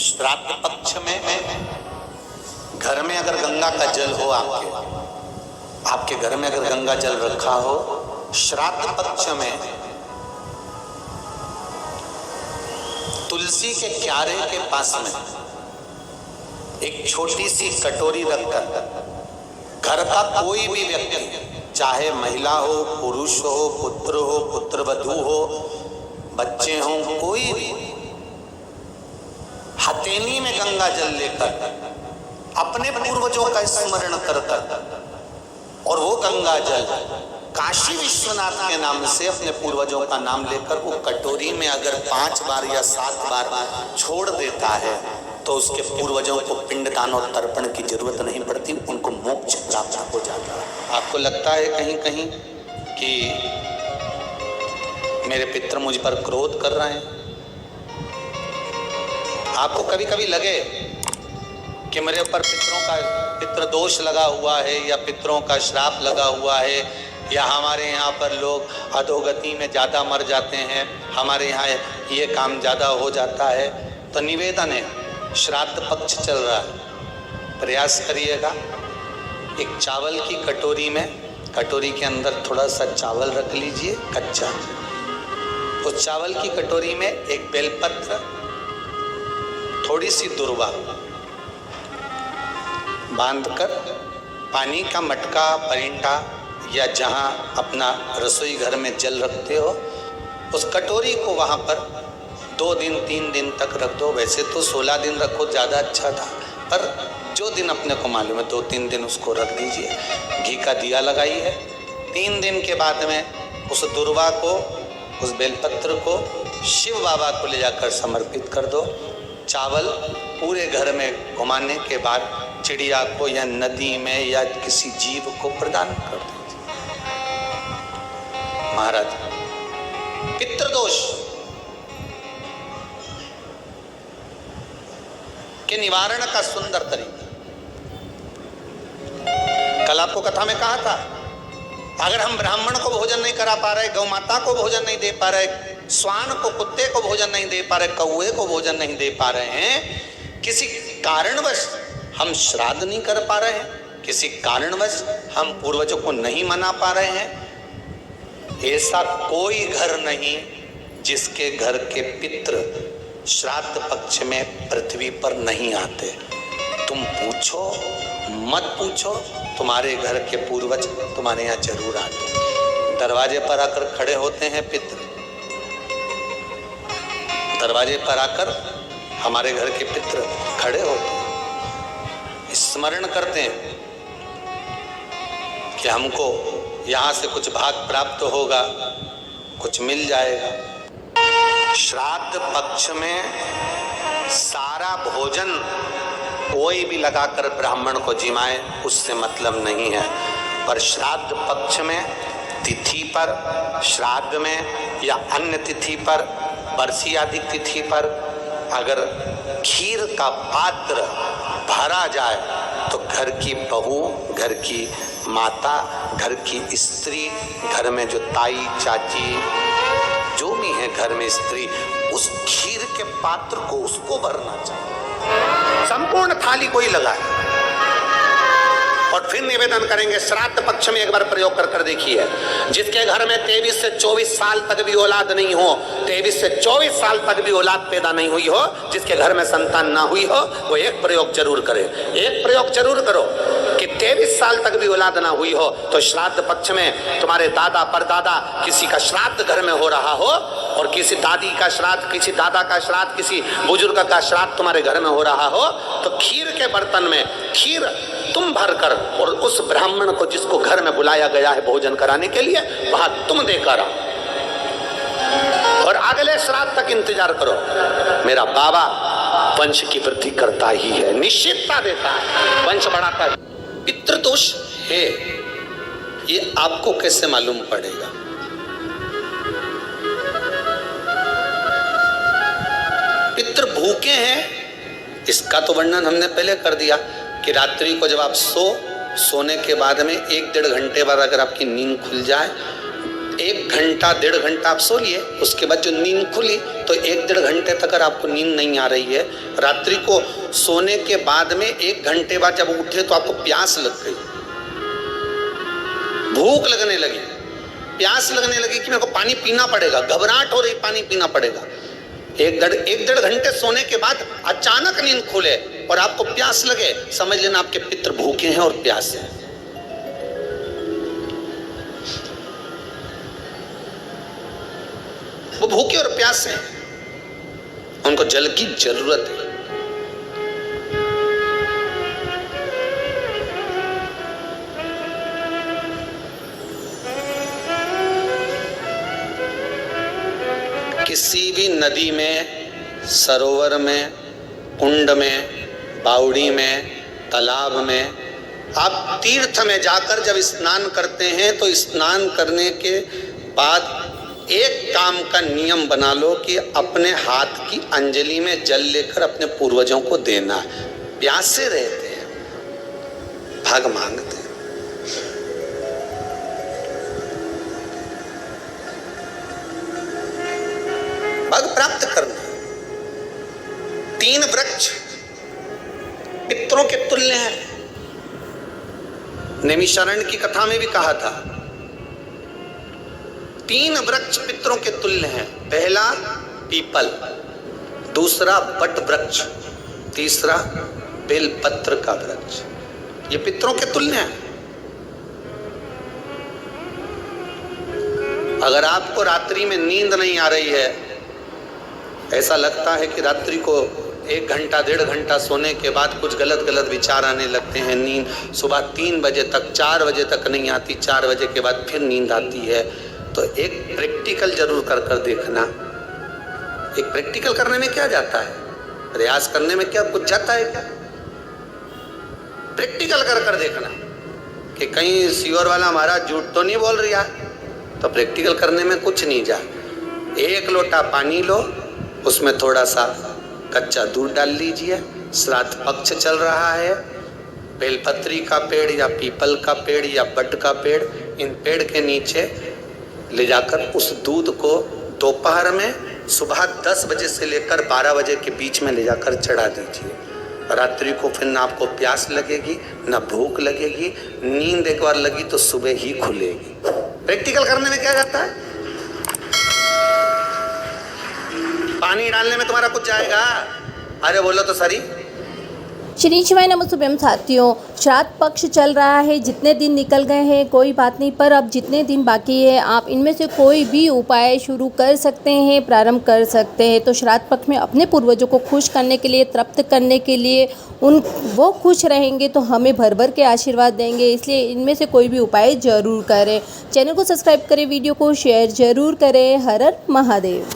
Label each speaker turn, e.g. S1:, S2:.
S1: श्राद्ध पक्ष में घर में अगर गंगा का जल हो, आपके घर में अगर गंगा जल रखा हो, श्राद्ध पक्ष में तुलसी के क्यारे के पास में एक छोटी सी कटोरी रखकर घर का कोई भी व्यक्ति, चाहे महिला हो, पुरुष हो, पुत्र हो, पुत्रवधू हो, बच्चे हों, कोई भी हथेली में गंगा जल लेकर अपने पूर्वजों का स्मरण कर और वो गंगा जल काशी विश्वनाथ के नाम से अपने पूर्वजों का नाम लेकर वो कटोरी में अगर 5 बार या 7 बार छोड़ देता है तो उसके पूर्वजों को पिंडदान और तर्पण की जरूरत नहीं पड़ती, उनको मोक्ष प्राप्त हो जाता है। आपको लगता है कहीं कहीं कि मेरे पितर मुझ पर क्रोध कर रहे हैं? आपको कभी कभी लगे कि मेरे ऊपर पितृ दोष लगा हुआ है या पितरों का श्राप लगा हुआ है या हमारे यहाँ पर लोग अधोगति में ज़्यादा मर जाते हैं, हमारे यहाँ ये काम ज़्यादा हो जाता है, तो निवेदन है, श्राद्ध पक्ष चल रहा है, प्रयास करिएगा। एक चावल की कटोरी में, कटोरी के अंदर थोड़ा सा चावल रख लीजिए कच्चा, उस चावल की कटोरी में एक बेलपत्र, थोड़ी सी दुर्वा बांधकर पानी का मटका, परिंटा या जहां अपना रसोई घर में जल रखते हो, उस कटोरी को वहां पर 2 दिन 3 दिन तक रख दो। वैसे तो 16 दिन रखो, ज़्यादा अच्छा था, पर जो दिन अपने को मालूम है 2-3 दिन उसको रख दीजिए। घी का दिया लगाइए। 3 दिन के बाद में उस दुर्वा को, उस बेलपत्र को शिव बाबा को ले जाकर समर्पित कर दो। चावल पूरे घर में घुमाने के बाद चिड़िया को या नदी में या किसी जीव को प्रदान कर दीजिए। महाराज, पितृदोष के निवारण का सुंदर तरीका कल आपको कथा में कहा था। अगर हम ब्राह्मण को भोजन नहीं करा पा रहे, गौ माता को भोजन नहीं दे पा रहे, श्वान को, कुत्ते को भोजन नहीं दे पा रहे, कौए को भोजन नहीं दे पा रहे हैं, किसी कारणवश हम श्राद्ध नहीं कर पा रहे हैं, किसी कारणवश हम पूर्वजों को नहीं मना पा रहे हैं, ऐसा कोई घर नहीं जिसके घर के पितृ श्राद्ध पक्ष में पृथ्वी पर नहीं आते। तुम पूछो मत पूछो, तुम्हारे घर के पूर्वज तुम्हारे यहाँ जरूर आते। दरवाजे पर आकर खड़े होते हैं पितृ, दरवाजे पर आकर हमारे घर के पितृ खड़े होते हैं, स्मरण करते हैं कि हमको यहाँ से कुछ भाग प्राप्त होगा, कुछ मिल जाएगा। श्राद्ध पक्ष में सारा भोजन कोई भी लगाकर ब्राह्मण को जिमाए, उससे मतलब नहीं है, पर श्राद्ध पक्ष में तिथि पर, श्राद्ध में या अन्य तिथि पर, बरसी आदि तिथि पर अगर खीर का पात्र भरा जाए तो घर की बहू, घर की माता, घर की स्त्री, घर में जो ताई चाची जो भी है घर में स्त्री, उस खीर के पात्र को उसको भरना चाहिए, संपूर्ण थाली कोई लगाए। और फिर निवेदन करेंगे, श्राद्ध पक्ष में एक बार प्रयोग कर देखिए। जिसके घर में 23 से 24 साल तक भी औलाद नहीं हो, 23 से 24 साल तक भी औलाद पैदा नहीं हुई हो, जिसके घर में संतान ना हुई हो, वो एक प्रयोग जरूर करे। एक प्रयोग जरूर करो कि 23 साल तक भी औलाद ना हुई हो तो श्राद्ध पक्ष में तुम्हारे दादा परदादा किसी का श्राद्ध घर में हो रहा हो, और किसी दादी का श्राद्ध, किसी दादा का श्राद्ध, किसी बुजुर्ग का श्राद्ध तुम्हारे घर में हो रहा हो, तो खीर के बर्तन में खीर तुम भरकर और उस ब्राह्मण को जिसको घर में बुलाया गया है भोजन कराने के लिए, वहां तुम देकर आओ और अगले श्राद्ध तक इंतजार करो। मेरा बाबा वंश की वृद्धि करता ही है, निश्चितता देता है, वंश बढ़ाता है। पितृदोष है, ये आपको कैसे मालूम पड़ेगा? पितृ भूखे हैं, इसका तो वर्णन हमने पहले कर दिया कि रात्रि को जब आप सोने के बाद में 1-1.5 घंटे बाद अगर आपकी नींद खुल जाए, 1 घंटा 1.5 घंटा आप सो लिए, उसके बाद जो नींद खुली तो 1-1.5 घंटे तक अगर आपको नींद नहीं आ रही है, रात्रि को सोने के बाद में 1 घंटे बाद जब उठे तो आपको प्यास लग गई, भूख लगने लगी, प्यास लगने लगी कि मेरे को पानी पीना पड़ेगा, घबराहट हो रही, पानी पीना पड़ेगा। 1-1.5 घंटे सोने के बाद अचानक नींद खुले और आपको प्यास लगे, समझ लेना आपके पितृ भूखे हैं और प्यासे हैं। वो भूखे और प्यासे हैं, उनको जल की जरूरत है। किसी भी नदी में, सरोवर में, कुंड में, बावड़ी में, तालाब में, आप तीर्थ में जाकर जब स्नान करते हैं तो स्नान करने के बाद एक काम का नियम बना लो कि अपने हाथ की अंजलि में जल लेकर अपने पूर्वजों को देना है। प्यासे रहते हैं, भाग मांगते हैं। भाग प्राप्त करना। 3 वृक्ष पितरों के तुल्य हैं। नैमिषारण्य की कथा में भी कहा था 3 वृक्ष पितरों के तुल्य हैं। पहला पीपल, दूसरा बट वृक्ष, तीसरा बेलपत्र का वृक्ष। ये पितरों के तुल्य हैं। अगर आपको रात्रि में नींद नहीं आ रही है, ऐसा लगता है कि रात्रि को 1 घंटा 1.5 घंटा सोने के बाद कुछ गलत गलत विचार आने लगते हैं, नींद सुबह 3 बजे तक 4 बजे तक नहीं आती, 4 बजे के बाद फिर नींद आती है, तो एक प्रैक्टिकल जरूर कर देखना। एक प्रैक्टिकल करने में क्या जाता है, प्रयास करने में क्या कुछ जाता है क्या? प्रैक्टिकल कर देखना कि कहीं सीवर वाला महाराज झूठ तो नहीं बोल रहा है, तो प्रैक्टिकल करने में कुछ नहीं जा। 1 लोटा पानी लो, उसमें थोड़ा सा कच्चा दूध डाल लीजिए, श्राद्ध पक्ष चल रहा है, बेलपत्री का पेड़ या पीपल का पेड़ या बट का पेड़, इन पेड़ के नीचे ले जाकर उस दूध को दोपहर में सुबह 10 बजे से लेकर 12 बजे के बीच में ले जाकर चढ़ा दीजिए। रात्रि को फिर ना आपको प्यास लगेगी, ना भूख लगेगी, नींद एक बार लगी तो सुबह ही खुलेगी। प्रैक्टिकल करने में क्या जाता है? पानी डालने में तुम्हारा कुछ जाएगा? अरे बोलो तो सरी।
S2: श्री शिवाय नमः शुभम साथियों, श्राद्ध पक्ष चल रहा है, जितने दिन निकल गए हैं कोई बात नहीं, पर अब जितने दिन बाकी है आप इनमें से कोई भी उपाय शुरू कर सकते हैं, प्रारंभ कर सकते हैं। तो श्राद्ध पक्ष में अपने पूर्वजों को खुश करने के लिए, तृप्त करने के लिए, वो खुश रहेंगे तो हमें भर भर के आशीर्वाद देंगे, इसलिए इनमें से कोई भी उपाय जरूर करें। चैनल को सब्सक्राइब करें, वीडियो को शेयर जरूर करें। हर हर महादेव।